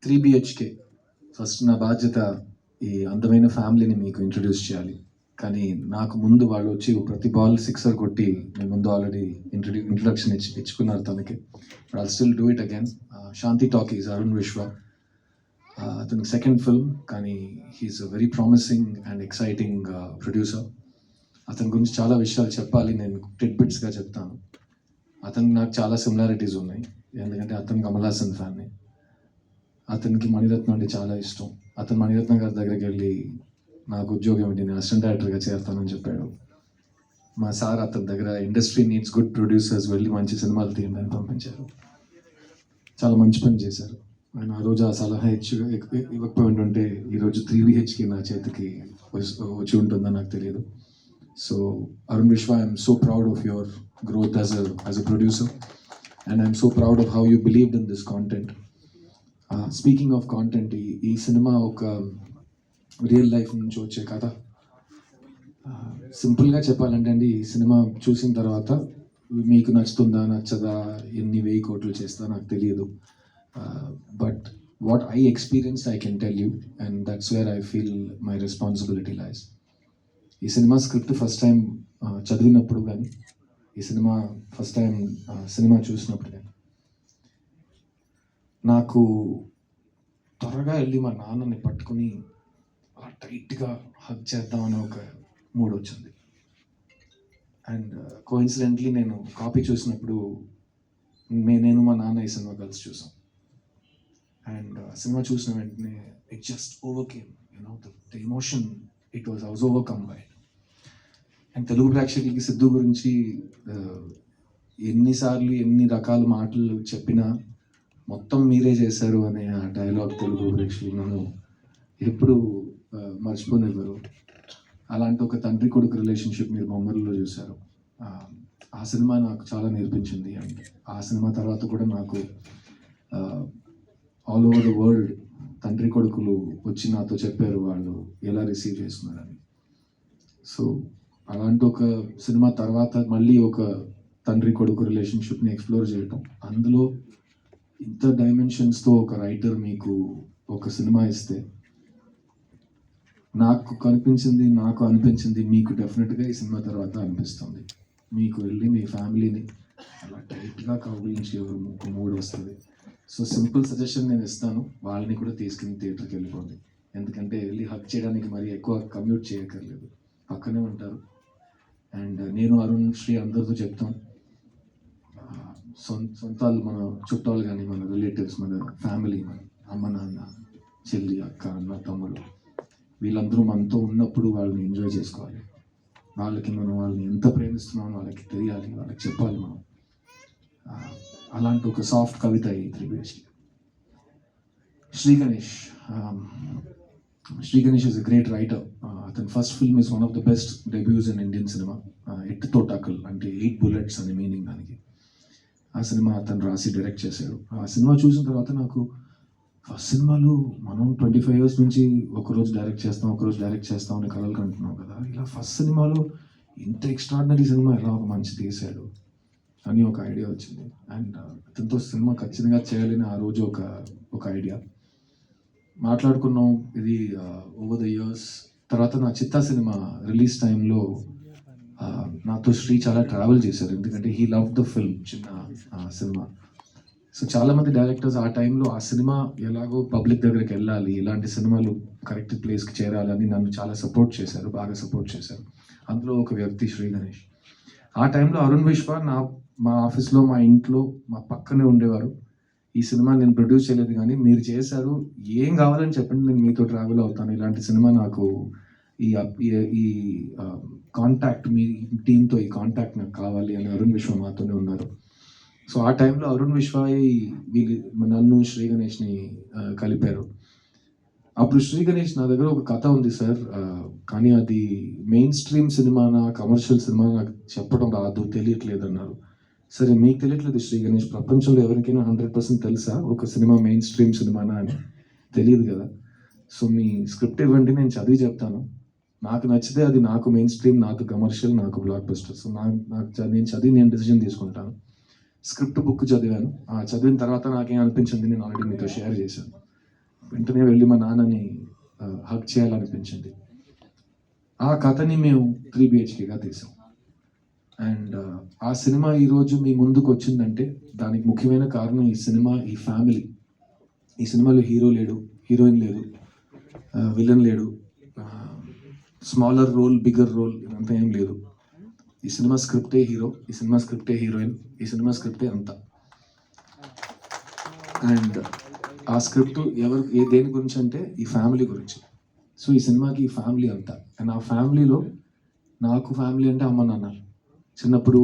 3 BHK first నా బాధ్యత ఈ అందమైన ఫ్యామిలీని మీకు ఇంట్రడ్యూస్ చేయాలి. కానీ నాకు ముందు వాళ్ళు వచ్చి ప్రతి బాల్ సిక్సర్ కొట్టి నేను ముందు ఆల్రెడీ ఇంట్రడక్షన్ ఇచ్చుకున్నారు తనకి. But I'll still do it again. Shanthi talkies Arun Vishwa, అతనికి సెకండ్ ఫిల్మ్, కానీ he's a very promising and exciting producer. అతని గురించి చాలా విషయాలు చెప్పాలి, నేను టిడ్బిట్స్గా చెప్తాను. అతనికి నాకు చాలా సిమిలారిటీస్ ఉన్నాయి, ఎందుకంటే అతను కమల్ హాసన్ ఫ్యాన్ని. అతనికి మణిరత్నం అంటే చాలా ఇష్టం. అతను మణిరత్నం గారి దగ్గరికి వెళ్ళి నాకు ఉద్యోగం ఏంటి, నేను అసిస్టెంట్ డైరెక్టర్గా చేస్తానని చెప్పాడు. మా సార్ అతని దగ్గర ఇండస్ట్రీ నీడ్స్ గుడ్ ప్రొడ్యూసర్స్, వెళ్ళి మంచి సినిమాలు తీయండి అని పంపించారు. చాలా మంచి పని చేశారు ఆయన. ఆ రోజు ఆ సలహా ఇవ్వకపోయి ఉంటే ఈరోజు 3 BHK నా చేతికి వచ్చి ఉంటుందని నాకు తెలియదు. సో అరుణ్ విశ్వ, I'm so proud of your growth as a producer, and I'm so proud of how you believed in this content. Speaking of content, ఈ సినిమా ఒక రియల్ లైఫ్ నుంచి వచ్చే కథ. సింపుల్గా చెప్పాలంటే అండి, ఈ సినిమా చూసిన తర్వాత మీకు నచ్చుతుందా నచ్చదా, ఎన్ని 1000 కోట్లు చేస్తా నాకు తెలియదు. But what I experience I can tell you, and that's where I feel my responsibility లైస్. ఈ సినిమా స్క్రిప్ట్ ఫస్ట్ టైం చదివినప్పుడు కానీ, ఈ సినిమా ఫస్ట్ టైం సినిమా చూసినప్పుడు కానీ, నాకు త్వరగా వెళ్ళి మా నాన్నని పట్టుకుని అలా టైట్గా హగ్ చేద్దామని ఒక మూడ్ వచ్చింది. అండ్ కోఇన్సిడెంట్లీ నేను కాపీ చూసినప్పుడు నేను మా నాన్న ఈ సినిమా కలిసి చూసాం. అండ్ సినిమా చూసిన వెంటనే it just overcame, the emotion, I was overcome by it. And Telugu ప్రేక్షకులకి సిద్ధు గురించి ఎన్నిసార్లు ఎన్ని రకాల మాటలు చెప్పినా మొత్తం మీరే చేశారు అనే ఆ డైలాగ్ తెలుగు ప్రేక్షకులు నన్ను ఎప్పుడు మర్చిపోనివ్వరు. అలాంటి ఒక తండ్రి కొడుకు రిలేషన్షిప్ మీరు మమ్మల్లో చూశారు. ఆ సినిమా నాకు చాలా నేర్పించింది. అండ్ ఆ సినిమా తర్వాత కూడా నాకు ఆల్ ఓవర్ ద వరల్డ్ తండ్రి కొడుకులు వచ్చి నాతో చెప్పారు వాళ్ళు ఎలా రిసీవ్ చేసుకున్నారని. సో అలాంటి ఒక సినిమా తర్వాత మళ్ళీ ఒక తండ్రి కొడుకు రిలేషన్షిప్ని ఎక్స్ప్లోర్ చేయటం, అందులో ఇంత డైమెన్షన్స్తో ఒక రైటర్ మీకు ఒక సినిమా ఇస్తే, నాకు అనిపించింది మీకు డెఫినెట్గా ఈ సినిమా తర్వాత అనిపిస్తుంది. మీకు వెళ్ళి మీ ఫ్యామిలీని అలా టైట్గా కౌగిలించి ఒక మూడ్ వస్తుంది. సో సింపుల్ సజెషన్ నేను ఇస్తాను, వాళ్ళని కూడా తీసుకుని థియేటర్కి వెళ్ళిపోండి. ఎందుకంటే వెళ్ళి హక్ చేయడానికి మరి ఎక్కువ కమ్యూట్ చేయక్కర్లేదు, పక్కనే ఉంటారు. అండ్ నేను అరుణ్ శ్రీ అందరితో చెప్తాం, సొంతాలు, మన చుట్టాలు కానీ, మన రిలేటివ్స్, మన ఫ్యామిలీ, మన అమ్మ నాన్న, చెల్లి, అక్క, అన్న, తమ్ముడు, వీళ్ళందరూ మనతో ఉన్నప్పుడు వాళ్ళని ఎంజాయ్ చేసుకోవాలి. వాళ్ళని ఎంత ప్రేమిస్తున్నామో వాళ్ళకి తెలియాలి, వాళ్ళకి చెప్పాలి మనం. అలాంటి ఒక సాఫ్ట్ కవిత ఈ 3 BHK. Sri Ganesh is a great writer. అతని first film is one of the best debuts in Indian cinema. ఎట్టుతో టకల్ అంటే 8 bullets అనే మీనింగ్ దానికి. ఆ సినిమా అతను రాసి డైరెక్ట్ చేశాడు. ఆ సినిమా చూసిన తర్వాత నాకు ఫస్ట్ సినిమాలు మనం 25 years నుంచి ఒకరోజు డైరెక్ట్ చేస్తాం అని కలలు కంటున్నాం కదా, ఇలా ఫస్ట్ సినిమాలో ఇంత ఎక్స్ట్రాడినరీ సినిమా ఎలా ఒక మంచి తీశాడు అని ఒక ఐడియా వచ్చింది. అండ్ అతనితో సినిమా ఖచ్చితంగా చేయాలని ఆ రోజు ఒక ఐడియా మాట్లాడుకున్నాం. ఇది ఓవర్ ద ఇయర్స్. తర్వాత నా చిత్తా సినిమా రిలీజ్ టైంలో నాతో శ్రీ చాలా ట్రావెల్ చేశారు, ఎందుకంటే హీ లవ్ ద ఫిల్మ్, చిన్న సినిమా. సో చాలామంది డైరెక్టర్స్ ఆ టైంలో ఆ సినిమా ఎలాగో పబ్లిక్ దగ్గరికి వెళ్ళాలి, ఇలాంటి సినిమాలు కరెక్ట్ ప్లేస్కి చేరాలని నన్ను చాలా బాగా సపోర్ట్ చేశారు. అందులో ఒక వ్యక్తి శ్రీ గణేష్. ఆ టైంలో అరుణ్ విశ్వ మా ఆఫీస్లో, మా ఇంట్లో, మా పక్కనే ఉండేవారు. ఈ సినిమా నేను ప్రొడ్యూస్ చేయలేదు కానీ మీరు చేశారు, ఏం కావాలని చెప్పండి, నేను మీతో ట్రావెల్ అవుతాను, ఇలాంటి సినిమా నాకు ఈ కాంటాక్ట్, మీ టీంతో ఈ కాంటాక్ట్ నాకు కావాలి అని అరుణ్ విశ్వ మాతోనే ఉన్నారు. సో ఆ టైంలో అరుణ్ విశ్వ నన్ను శ్రీ గణేష్ని కలిపారు. అప్పుడు శ్రీ గణేష్, నా దగ్గర ఒక కథ ఉంది సార్, కానీ అది మెయిన్ స్ట్రీమ్ సినిమానా కమర్షియల్ సినిమా నాకు చెప్పడం రాదు, తెలియట్లేదు అన్నారు. సరే, మీకు తెలియట్లేదు శ్రీ గణేష్, ప్రపంచంలో ఎవరికైనా 100% తెలుసా ఒక సినిమా మెయిన్ స్ట్రీమ్ సినిమానా అని? తెలియదు కదా. సో మీ స్క్రిప్ట్ ఇవ్వండి, నేను చదివి చెప్తాను, నాకు నచ్చితే అది నాకు మెయిన్ స్ట్రీమ్, నాకు కమర్షియల్, నాకు బ్లాక్ బస్టర్. సో నేను చదివి నేను డెసిజన్ తీసుకుంటాను. స్క్రిప్ట్ బుక్ చదివాను. చదివిన తర్వాత నాకేం అనిపించింది నేను ఆల్రెడీ మీతో షేర్ చేశాను. వెంటనే వెళ్ళి మా నాన్నని హక్ చేయాలనిపించింది. ఆ కథని మేము 3 BHKగా తీసాం. అండ్ ఆ సినిమా ఈరోజు మీ ముందుకు వచ్చిందంటే దానికి ముఖ్యమైన కారణం ఈ సినిమా, ఈ ఫ్యామిలీ. ఈ సినిమాలో హీరో లేడు, హీరోయిన్ లేదు, విలన్ లేడు, స్మాలర్ రోల్, బిగ్గర్ రోల్ ఇదంతా ఏం లేదు. ఈ సినిమా స్క్రిప్టే హీరో, ఈ సినిమా స్క్రిప్టే హీరోయిన్, ఈ సినిమా స్క్రిప్టే అంతా. అండ్ ఆ స్క్రిప్ట్ దేని గురించి అంటే ఈ ఫ్యామిలీ గురించి. సో ఈ సినిమాకి ఈ ఫ్యామిలీ అంతా. అండ్ ఆ ఫ్యామిలీలో నాకు ఫ్యామిలీ అంటే అమ్మ నాన్న. చిన్నప్పుడు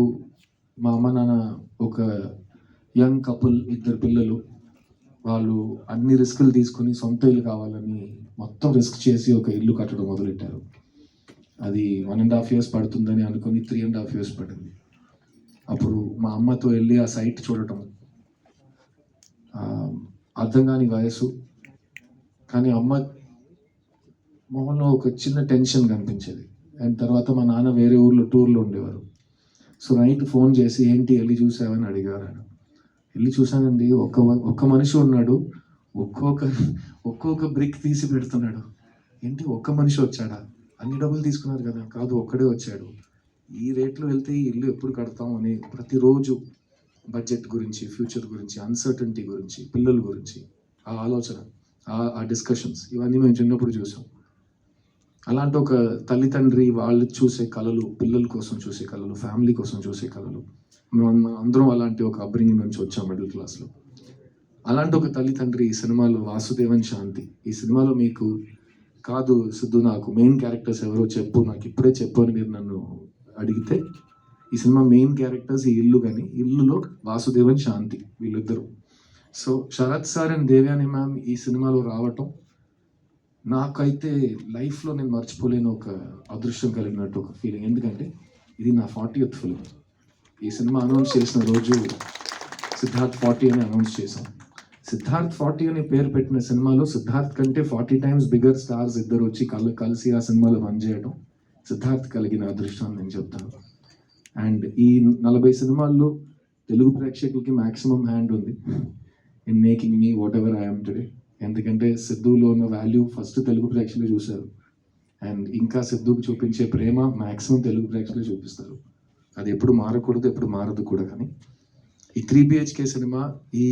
మా అమ్మ నాన్న ఒక యంగ్ కపుల్, 2 పిల్లలు. వాళ్ళు అన్ని రిస్కులు తీసుకుని సొంత ఇల్లు కావాలని మొత్తం రిస్క్ చేసి ఒక ఇల్లు కట్టడం మొదలెట్టారు. అది 1.5 years పడుతుందని అనుకుని 3.5 years పడింది. అప్పుడు మా అమ్మతో వెళ్ళి ఆ సైట్ చూడటం, అర్థం కాని వయసు, కానీ అమ్మ మొహంలో ఒక చిన్న టెన్షన్ కనిపించేది. అండ్ తర్వాత మా నాన్న వేరే ఊర్లో టూర్లో ఉండేవారు. సో నైట్ ఫోన్ చేసి ఏంటి వెళ్ళి చూసావని అడిగారు. ఆయన వెళ్ళి చూశానండి, ఒక్క మనిషి ఉన్నాడు, ఒక్కొక్క బ్రిక్ తీసి పెడుతున్నాడు. ఏంటి ఒక్క మనిషి వచ్చాడా? అన్ని డబ్బులు తీసుకున్నారు కదా? కాదు, ఒక్కడే వచ్చాడు. ఈ రేట్లో వెళ్తే ఈ ఇల్లు ఎప్పుడు కడతాం అని ప్రతిరోజు బడ్జెట్ గురించి, ఫ్యూచర్ గురించి, అన్సర్టనిటీ గురించి, పిల్లల గురించి ఆ ఆలోచన, ఆ డిస్కషన్స్ ఇవన్నీ మేము చిన్నప్పుడు చూసాం. అలాంటి ఒక తల్లి తండ్రి వాళ్ళు చూసే కళలు, పిల్లల కోసం చూసే కళలు, ఫ్యామిలీ కోసం చూసే కళలు. మేము అందరం అలాంటి ఒక అప్బ్రింగింగ్ నుంచి వచ్చాం, మిడిల్ క్లాస్లో. అలాంటి ఒక తల్లి తండ్రి ఈ సినిమాలో వాసుదేవన్ శాంతి. ఈ సినిమాలో మీకు కాదు సిద్ధు, నాకు మెయిన్ క్యారెక్టర్స్ ఎవరో చెప్పు, నాకు ఇప్పుడే చెప్పు అని మీరు నన్ను అడిగితే, ఈ సినిమా మెయిన్ క్యారెక్టర్స్ ఈ ఇల్లు, కానీ ఇల్లులో వాసుదేవన్ శాంతి వీళ్ళిద్దరు. So Sarath sir and Devayani ma'am ఈ సినిమాలో రావటం నాకైతే లైఫ్లో నేను మర్చిపోలేని ఒక అదృష్టం కలిగినట్టు ఒక ఫీలింగ్. ఎందుకంటే ఇది నా 40th ఫిల్మ్. ఈ సినిమా అనౌన్స్ చేసిన రోజు సిద్ధార్థ్ 40 అని అనౌన్స్ చేశాం. సిద్ధార్థ్ 40 అనే పేరు పెట్టిన సినిమాలో సిద్ధార్థ్ కంటే 40 times బిగ్గర్ స్టార్స్ ఇద్దరు వచ్చి కలిసి ఆ సినిమాలో పనిచేయడం సిద్ధార్థ్ కలిగిన అదృష్టం అని నేను చెప్తాను. అండ్ ఈ 40 సినిమాల్లో తెలుగు ప్రేక్షకులకి మ్యాక్సిమం హ్యాండ్ ఉంది in making me what ever I'm today. ఎందుకంటే సిద్ధులో ఉన్న వాల్యూ ఫస్ట్ తెలుగు ప్రేక్షకులు చూశారు. అండ్ ఇంకా సిద్ధుకు చూపించే ప్రేమ మ్యాక్సిమం తెలుగు ప్రేక్షకులు చూపిస్తారు. అది ఎప్పుడు మారకూడదు, ఎప్పుడు మారదు కూడా. కానీ ఈ 3 BHK సినిమా, ఈ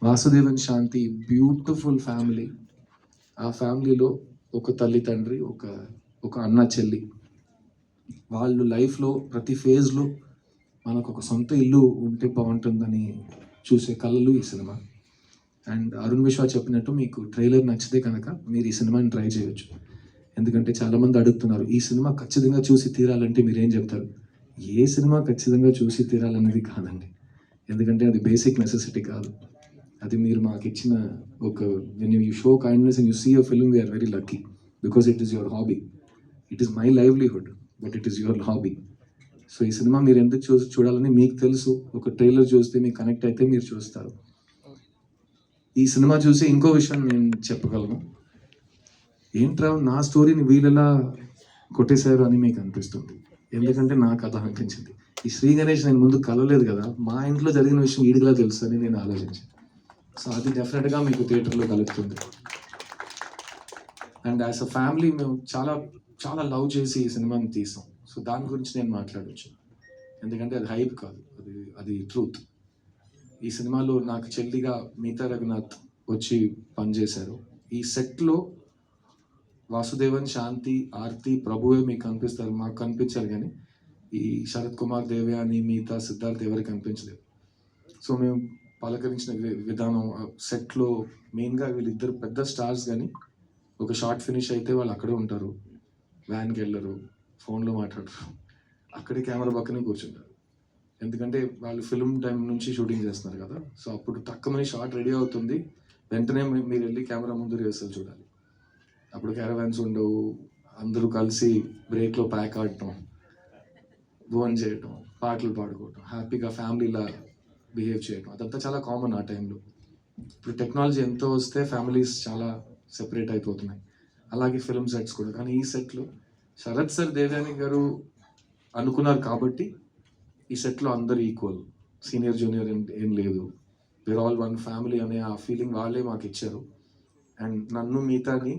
వాసుదేవన్ శాంతి బ్యూటిఫుల్ ఫ్యామిలీ, ఆ ఫ్యామిలీలో ఒక తల్లి తండ్రి, ఒక అన్న చెల్లి, వాళ్ళు లైఫ్లో ప్రతి ఫేజ్లో మనకు ఒక సొంత ఇల్లు ఉంటే బాగుంటుందని చూసే కళలు ఈ సినిమా. అండ్ అరుణ్ విశ్వ చెప్పినట్టు మీకు ట్రైలర్ నచ్చితే కనుక మీరు ఈ సినిమాని ట్రై చేయొచ్చు. ఎందుకంటే చాలామంది అడుగుతున్నారు, ఈ సినిమా ఖచ్చితంగా చూసి తీరాలంటే మీరేం చెప్తారు? ఏ సినిమా ఖచ్చితంగా చూసి తీరాలనేది కాదండి. ఎందుకంటే అది బేసిక్ నెసెసిటీ కాదు. అది మీరు మాకు ఇచ్చిన ఒక when you show kindness and you see a film, we're very lucky because it is your hobby. It is my livelihood, but it is your hobby. So ఈ సినిమా మీరు ఎందుకు చూడాలని మీకు తెలుసు. ఒక ట్రైలర్ చూస్తే మీకు కనెక్ట్ అయితే మీరు చూస్తారు. ఈ సినిమా చూసి ఇంకో విషయం నేను చెప్పగలను, ఏంట్రా నా స్టోరీని వీళ్ళెలా కొట్టేశారు అని మీకు అనిపిస్తుంది. ఎందుకంటే నాకు అది అనిపించింది. ఈ శ్రీ గణేష్ నేను ముందు కలవలేదు కదా, మా ఇంట్లో జరిగిన విషయం వీడికిలా తెలుసు అని నేను ఆలోచించాను. సో అది డెఫినెట్గా మీకు థియేటర్లో కలుగుతుంది. అండ్ యాజ్ అ ఫ్యామిలీ మేము చాలా చాలా లవ్ చేసి ఈ సినిమాని తీసాం. సో దాని గురించి నేను మాట్లాడవచ్చు, ఎందుకంటే అది హైప్ కాదు, అది ట్రూత్. ఈ సినిమాలో నాకు చెల్లిగా మీతా రఘునాథ్ వచ్చి పనిచేశారు. ఈ సెట్లో వాసుదేవన్ శాంతి, ఆర్తి, ప్రభువే మీకు కనిపిస్తారు, మాకు కనిపించారు. కానీ ఈ శరత్ కుమార్, దేవ్యాని, మిగతా సిద్ధార్థ్ ఎవరికి కనిపించలేదు. సో మేము పలకరించిన విధానం సెట్లో మెయిన్గా వీళ్ళిద్దరు పెద్ద స్టార్స్, కానీ ఒక షార్ట్ ఫినిష్ అయితే వాళ్ళు అక్కడే ఉంటారు, వ్యాన్కి వెళ్ళరు, ఫోన్లో మాట్లాడరు, అక్కడే కెమెరా పక్కనే కూర్చుంటారు. ఎందుకంటే వాళ్ళు ఫిల్మ్ టైం నుంచి షూటింగ్ చేస్తున్నారు కదా. సో అప్పుడు తక్కువని షార్ట్ రెడీ అవుతుంది, వెంటనే మీరు వెళ్ళి కెమెరా ముందు రిహర్సల్ చూడాలి. అప్పుడు క్యారవాన్స్ ఉండవు, అందరూ కలిసి బ్రేక్లో ప్యాక్ ఆడటం, భోజనం చేయటం, పాటలు పాడుకోవటం, హ్యాపీగా ఫ్యామిలీలా బిహేవ్ చేయటం, అదంతా చాలా కామన్ ఆ టైంలో. ఇప్పుడు టెక్నాలజీ ఎంతో వస్తే ఫ్యామిలీస్ చాలా సెపరేట్ అయిపోతున్నాయి, అలాగే ఫిల్మ్ సెట్స్ కూడా. కానీ ఈ సెట్లో శరత్ సార్, దేవ్యాని గారు అనుకున్నారు కాబట్టి ఈ సెట్లో అందరూ ఈక్వల్, సీనియర్ జూనియర్ ఏం లేదు, వేర్ ఆల్ వన్ ఫ్యామిలీ అనే ఆ ఫీలింగ్ వాళ్ళే మాకు ఇచ్చారు. అండ్ నన్ను మిగతాని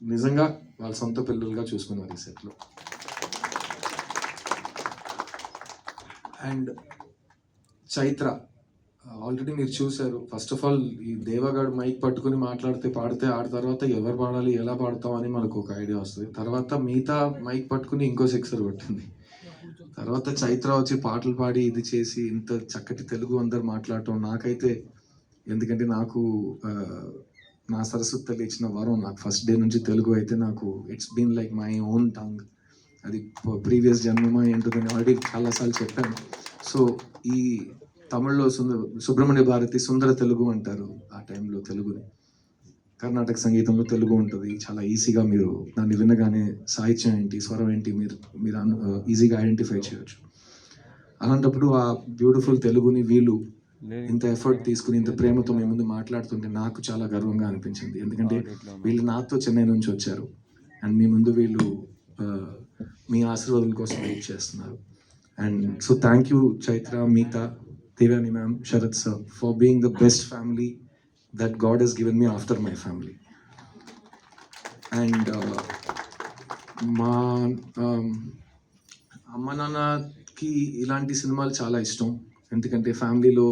నిజంగా వాళ్ళ సొంత పిల్లలుగా చూసుకున్నారు ఈ సెట్లో. అండ్ చైత్ర ఆల్రెడీ మీరు చూశారు. ఫస్ట్ ఆఫ్ ఆల్ ఈ దేవగాడు మైక్ పట్టుకుని మాట్లాడితే పాడితే ఆడ తర్వాత ఎవరు పాడాలి ఎలా పాడతాం అని మనకు ఒక ఐడియా వస్తుంది. తర్వాత మిగతా మైక్ పట్టుకుని ఇంకో సిక్సర్ కొట్టింది. తర్వాత చైత్ర వచ్చి పాటలు పాడి ఇది చేసి ఇంత చక్కటి తెలుగు అందరు మాట్లాడటం నాకైతే, ఎందుకంటే నాకు నా సరస్వతి తల్లి ఇచ్చిన వరం. నాకు ఫస్ట్ డే నుంచి తెలుగు అయితే నాకు it's been like my own tongue. అది ప్రీవియస్ జన్మమా ఏంటోదని ఆల్రెడీ చాలాసార్లు చెప్పాను. సో ఈ తమిళ్లో సుబ్రహ్మణ్య భారతి సుందర తెలుగు అంటారు. ఆ టైంలో తెలుగుని, కర్ణాటక సంగీతంలో తెలుగు ఉంటుంది. చాలా ఈజీగా మీరు దాన్ని వినగానే సాహిత్యం ఏంటి, స్వరం ఏంటి మీరు ఈజీగా ఐడెంటిఫై చేయొచ్చు. అలాంటప్పుడు ఆ బ్యూటిఫుల్ తెలుగుని వీళ్ళు ఇంత ఎఫర్ట్ తీసుకుని ఇంత ప్రేమతో మీ ముందు మాట్లాడుతుంటే నాకు చాలా గర్వంగా అనిపించింది. ఎందుకంటే వీళ్ళు నాతో చెన్నై నుంచి వచ్చారు అండ్ మీ ముందు వీళ్ళు మీ ఆశీర్వాదం కోసం వెయిట్ చేస్తున్నారు. And so thank you Chaitra, Meeta, Devani ma'am, Sharath sir for being the best family that God has given me after my family. And మా అమ్మ నాన్నకి ఇలాంటి సినిమాలు చాలా ఇష్టం. ఎందుకంటే ఫ్యామిలీలో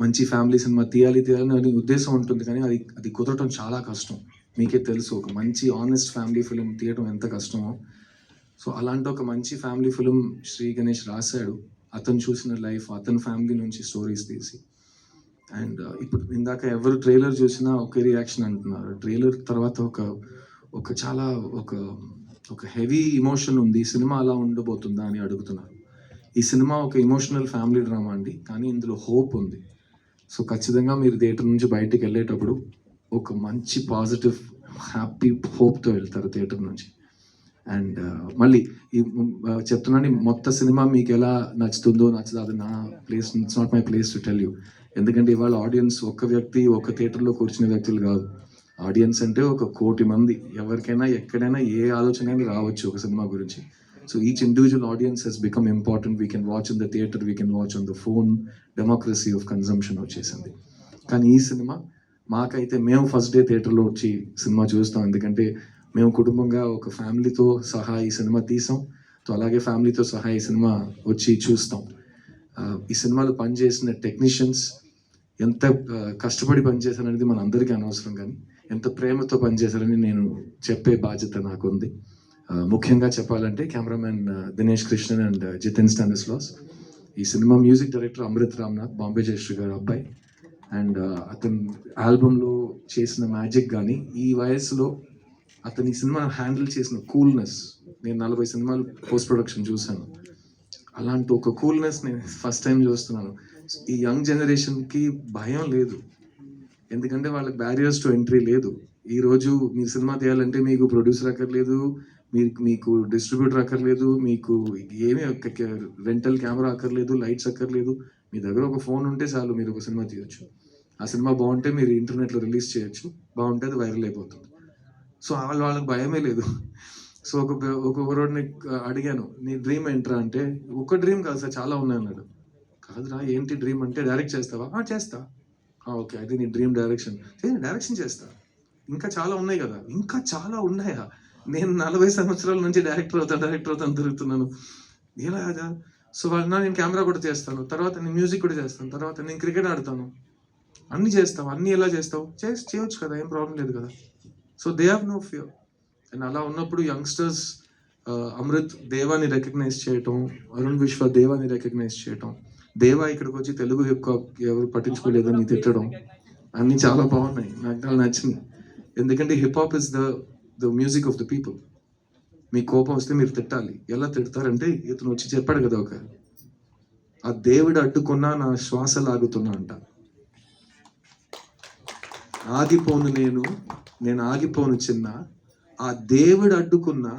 మంచి ఫ్యామిలీ సినిమా తీయాలి అనే ఉద్దేశం ఉంటుంది, కానీ అది కుదరటం చాలా కష్టం. మీకే తెలుసు, ఒక మంచి ఆనెస్ట్ ఫ్యామిలీ ఫిలిం తీయడం ఎంత కష్టమో. సో అలాంటి ఒక మంచి ఫ్యామిలీ ఫిలిం శ్రీ గణేష్ రాశాడు. అతను చూసిన లైఫ్, అతని ఫ్యామిలీ నుంచి స్టోరీస్ తీసి. అండ్ ఇప్పుడు ఇందాక ఎవరు ట్రైలర్ చూసినా ఒకే రియాక్షన్ అంటున్నారు. ట్రైలర్ తర్వాత ఒక చాలా ఒక హెవీ ఇమోషన్ ఉంది, సినిమా అలా ఉండబోతుందా అని అడుగుతున్నారు. ఈ సినిమా ఒక ఇమోషనల్ ఫ్యామిలీ డ్రామా అండి, కానీ ఇందులో హోప్ ఉంది. సో ఖచ్చితంగా మీరు థియేటర్ నుంచి బయటికి వెళ్ళేటప్పుడు ఒక మంచి పాజిటివ్ హ్యాపీ హోప్తో వెళ్తారు థియేటర్ నుంచి. అండ్ మళ్ళీ ఈ చెప్తున్నాను, మొత్తం సినిమా మీకు ఎలా నచ్చుతుందో నచ్చదో అది నా place, it's not my place to tell you. ఎందుకంటే ఇవాళ ఆడియన్స్ ఒక్క వ్యక్తి ఒక థియేటర్లో కూర్చునే వ్యక్తులు కాదు. ఆడియన్స్ అంటే 1 కోటి మంది. ఎవరికైనా ఎక్కడైనా ఏ ఆలోచన అయినా రావచ్చు ఒక సినిమా గురించి. So each individual audience Hess become important. We can watch in the theatre, we can watch on the phone. Democracy of consumption వచ్చేసింది. కానీ ఈ సినిమా మాకైతే మేము ఫస్ట్ డే థియేటర్లో వచ్చి సినిమా చూస్తాం. ఎందుకంటే మేము కుటుంబంగా ఒక ఫ్యామిలీతో సహా ఈ సినిమా తీసాం. సో అలాగే ఫ్యామిలీతో సహా ఈ సినిమా వచ్చి చూస్తాం. ఈ సినిమాలో పనిచేసిన టెక్నీషియన్స్ ఎంత కష్టపడి పనిచేశారనేది మన అందరికీ అనవసరం, కానీ ఎంత ప్రేమతో పనిచేశారని నేను చెప్పే బాధ్యత నాకు ఉంది. ముఖ్యంగా చెప్పాలంటే cameraman Dinesh Krishnan and Jiten Stanislaus. ఈ సినిమా మ్యూజిక్ డైరెక్టర్ అమృత్ రామ్నాథ్, బాంబే జయశ్రీ గారు అబ్బాయి. అండ్ అతను ఆల్బంలో చేసిన మ్యాజిక్ కానీ ఈ వయసులో అతని సినిమా హ్యాండిల్ చేసిన కూల్నెస్, నేను 40 సినిమాలు పోస్ట్ ప్రొడక్షన్ చూశాను. అలాంటి ఒక కూల్నెస్ నేను ఫస్ట్ టైం చూస్తున్నాను. ఈ యంగ్ జనరేషన్కి భయం లేదు, ఎందుకంటే వాళ్ళకి బ్యారియర్స్ టు ఎంట్రీ లేదు. ఈరోజు మీరు సినిమా తీయాలంటే మీకు ప్రొడ్యూసర్ అక్కర్లేదు, మీకు డిస్ట్రిబ్యూటర్ అక్కర్లేదు, మీకు ఏమీ రెంటల్ కెమెరా అక్కర్లేదు, లైట్స్ అక్కర్లేదు. మీ దగ్గర ఒక ఫోన్ ఉంటే చాలు, మీరు ఒక సినిమా తీయొచ్చు. ఆ సినిమా బాగుంటే మీరు ఇంటర్నెట్లో రిలీజ్ చేయొచ్చు, బాగుంటే అది వైరల్ అయిపోతుంది. సో వాళ్ళకి భయమే లేదు. సో ఒకరోడిని అడిగాను, నీ డ్రీమ్ ఏంట్రా అంటే, ఒక డ్రీమ్ కాదు సార్ చాలా ఉన్నాయి అన్నాడు. కాదురా ఏంటి డ్రీమ్ అంటే, డైరెక్ట్ చేస్తావా? చేస్తా. ఓకే, అయితే నీ డ్రీమ్ డైరెక్షన్ డైరెక్షన్ చేస్తా. ఇంకా చాలా ఉన్నాయి కదా. ఇంకా చాలా ఉన్నాయా? నేను 40 సంవత్సరాల నుంచి డైరెక్టర్ అవుతాను తిరుగుతున్నాను. ఎలా కదా? సో నేను కెమెరా కూడా చేస్తాను, తర్వాత నేను మ్యూజిక్ కూడా చేస్తాను, తర్వాత నేను క్రికెట్ ఆడతాను. అన్నీ చేస్తావు, అన్నీ ఎలా చేస్తావు? చేయొచ్చు కదా, ఏం ప్రాబ్లం లేదు కదా. So they have no fear. And అలా ఉన్నప్పుడు యంగ్స్టర్స్ అమృత్ దేవాని రికగ్నైజ్ చేయటం, అరుణ్ విశ్వ దేవాని రికగ్నైజ్ చేయటం, దేవా ఇక్కడికి వచ్చి తెలుగు హిప్ హాప్ ఎవరు పట్టించుకోలేదని తిట్టడం, అన్నీ చాలా బాగున్నాయి, నాకు చాలా నచ్చినాయి. ఎందుకంటే hip hop is the music of the people. మీ కోపం వస్తే మీరు తిట్టాలి. ఎలా తిడతారంటే, ఇతను వచ్చి చెప్పాడు కదా, ఆ దేవుడు అడ్డుకున్నా నా శ్వాస లాగుతున్నా అంట. ఆగిపోను నేను ఆగిపోను చిన్న, ఆ దేవుడు అడ్డుకున్నా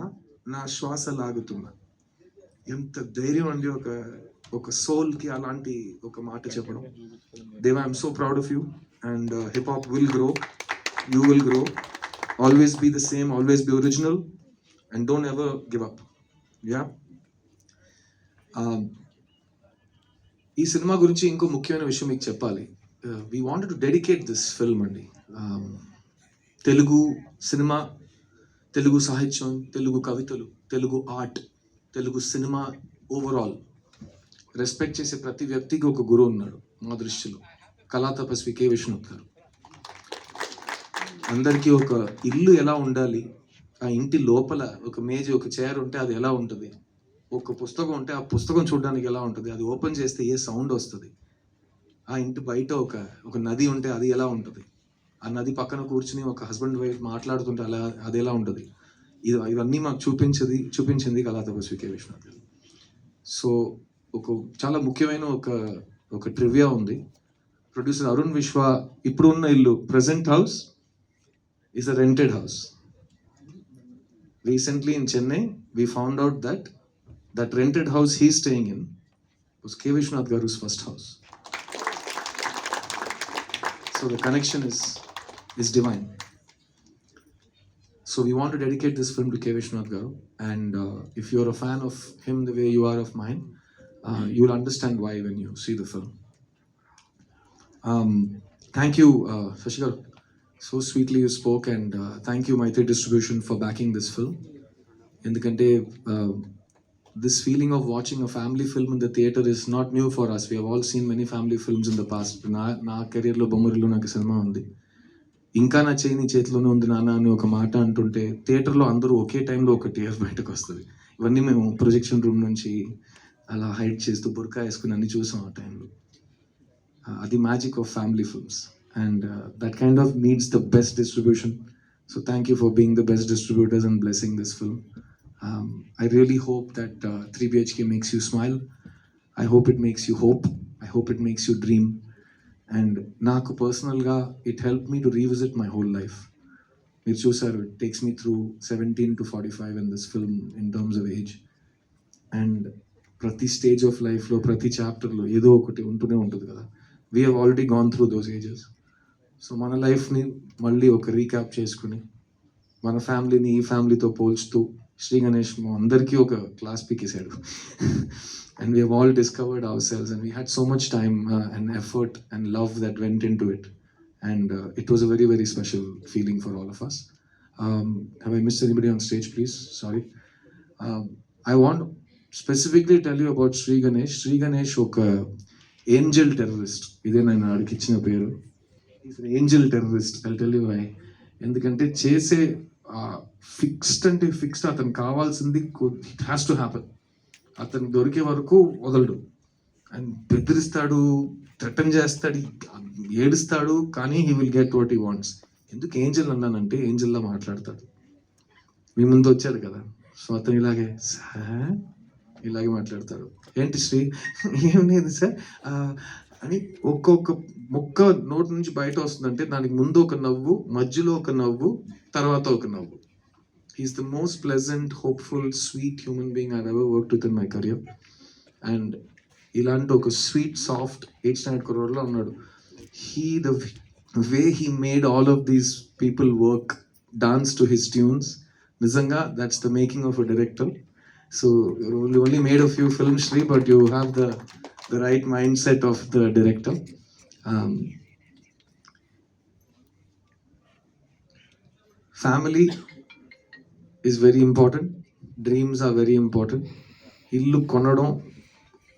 నా శ్వాస లాగుతున్నా. ఎంత ధైర్యం అండి ఒక సోల్కి అలాంటి ఒక మాట చెప్పడం. Deva, I'm so proud of you. And hip hop will grow, you will grow. Always be the same, always be original and don't ever give up. Yeah, ఈ సినిమా గురించి ఇంకో ముఖ్యమైన విషయం మీకు చెప్పాలి. we wanted to dedicate this film అండి. Telugu cinema, Telugu సాహిత్యం, తెలుగు కవితలు, Telugu art, Telugu cinema overall respect చేసే ప్రతి వ్యక్తికి ఒక గురువు ఉన్నాడు మా దృష్టిలో. కళా తపస్వి కె విశ్వనాథ్ గారు. అందరికీ ఒక ఇల్లు ఎలా ఉండాలి, ఆ ఇంటి లోపల ఒక మేజీ, ఒక చైర్ ఉంటే అది ఎలా ఉంటుంది, ఒక పుస్తకం ఉంటే ఆ పుస్తకం చూడడానికి ఎలా ఉంటుంది, అది ఓపెన్ చేస్తే ఏ సౌండ్ వస్తుంది, ఆ ఇంటి బయట ఒక నది ఉంటే అది ఎలా ఉంటుంది, ఆ నది పక్కన కూర్చుని ఒక హస్బెండ్ వైఫ్ మాట్లాడుతుంటే అది ఎలా ఉంటుంది, ఇవన్నీ మాకు చూపించింది కళా తపస్వి కె విశ్వనాథ్ గారు. సో చాలా ముఖ్యమైన ఒక ట్రివియా ఉంది. ప్రొడ్యూసర్ అరుణ్ విశ్వ ఇప్పుడు ఉన్న ఇల్లు, present house is a rented house. Recently in Chennai, we found out that rented house he's staying in was K. Vishwanath Garu's first house. So the connection is divine. So we want to dedicate this film to K. Vishwanath Garu, and if you're a fan of him the way you are of mine, you'll understand why when you see the film. Thank you, Shashi Garu. So sweetly you spoke, and thank you Maitri Distribution for backing this film. Endukante this feeling of watching a family film in the theater is not new for us. We have all seen many family films in the past. నా కెరీర్లో బొమ్మరిలో నాకు cinema ఉంది. ఇంకా నా చేయి నీ చేతిలోనే ఉంది నాన్న అని ఒక మాట అంటుంటే థియేటర్లో అందరూ ఒకే టైంలో ఒక టీయర్ బయటకు వస్తుంది. ఇవన్నీ మేము ప్రొజెక్షన్ రూమ్ నుంచి అలా హైడ్ చేస్తూ బుర్కా వేసుకుని అన్ని చూసాం ఆ టైంలో. అది magic of family films. And that kind of needs the best distribution. So thank you for being the best distributors and blessing this film. I really hope that 3BHK makes you smile. I hope it makes you hope. I hope it makes you dream. And నాకు పర్సనల్గా it helped me to revisit my whole life. మీరు చూసారు, it takes me through 17 to 45 in this film in terms of age. And ప్రతి stage of లైఫ్లో, ప్రతి చాప్టర్లో ఏదో ఒకటి ఉంటూనే ఉంటుంది కదా. We have already gone through those ages. So మన లైఫ్ని మళ్ళీ ఒక రీక్యాప్ చేసుకుని మన ఫ్యామిలీని ఈ ఫ్యామిలీతో పోల్చుతూ శ్రీ గణేష్ అందరికీ ఒక క్లాస్ పీకేశాడు. And we all discovered ourselves and we had so much time and effort and love that went into it. And it was a very very special feeling for all of us. Have I missed anybody on stage please? Sorry. I want specifically tell you about Sri Ganesh. Sri Ganesh ఒక angel terrorist. ఇదే నేను ఆడికి ఇచ్చిన పేరు. Is angel terrorist. I tell you why. ఎందుకంటే చేసే fixed అంటే fixed, అతను కావాల్సింది ఇట్ హ్యాస్ టు హ్యాపన్. అతను దొరికే వరకు వదలడు. అండ్ బెదిరిస్తాడు, థ్రెటన్ చేస్తాడు, ఏడుస్తాడు, కానీ he will get what he wants. ఎందుకు ఏంజల్ అన్నానంటే ఏంజల్లా మాట్లాడతాడు. మీ ముందు వచ్చాడు కదా, సో అతను ఇలాగే మాట్లాడతాడు. ఏంటి శ్రీ, ఏం లేదు సార్ అని ఒక్కొక్క మొక్క నోటి నుంచి బయట వస్తుందంటే దానికి ముందు ఒక నవ్వు, మధ్యలో ఒక నవ్వు, తర్వాత ఒక నవ్వు. He's the most pleasant, hopeful, sweet human being I ever worked with in my career. And ఇలాంటి ఒక స్వీట్, సాఫ్ట్ 8th standard కుర్రోడ్లో ఉన్నాడు. The way he made all of these people work, dance to his tunes, నిజంగా that's the making of a director. So you only made a few films, Sri, but you have the right mindset of the director. Family is very important. Dreams are very important. ఇల్లు కొనడం,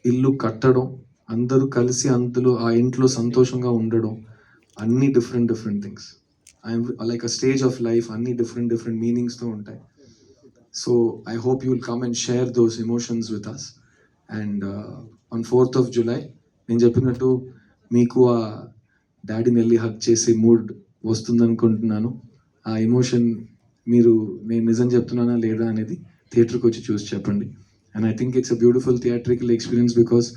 ఇల్లు కట్టడం, అందరూ కలిసి అందులో ఆ ఇంట్లో సంతోషంగా ఉండడం, అన్ని different things. I'm like a stage of life, అన్ని డిఫరెంట్ మీనింగ్స్తో ఉంటాయి. So I hope you will come and share those emotions with us. And on 4th of July, నేను చెప్పినట్టు మీకు ఆ డాడీని వెళ్ళి హగ్ చేసే మూడ్ వస్తుందనుకుంటున్నాను. ఆ ఎమోషన్ నేను నిజం చెప్తున్నానా లేదా అనేది థియేటర్కి వచ్చి చూసి చెప్పండి. And I think it's a beautiful theatrical experience because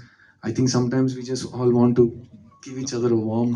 I think sometimes we just all want to give each other a warm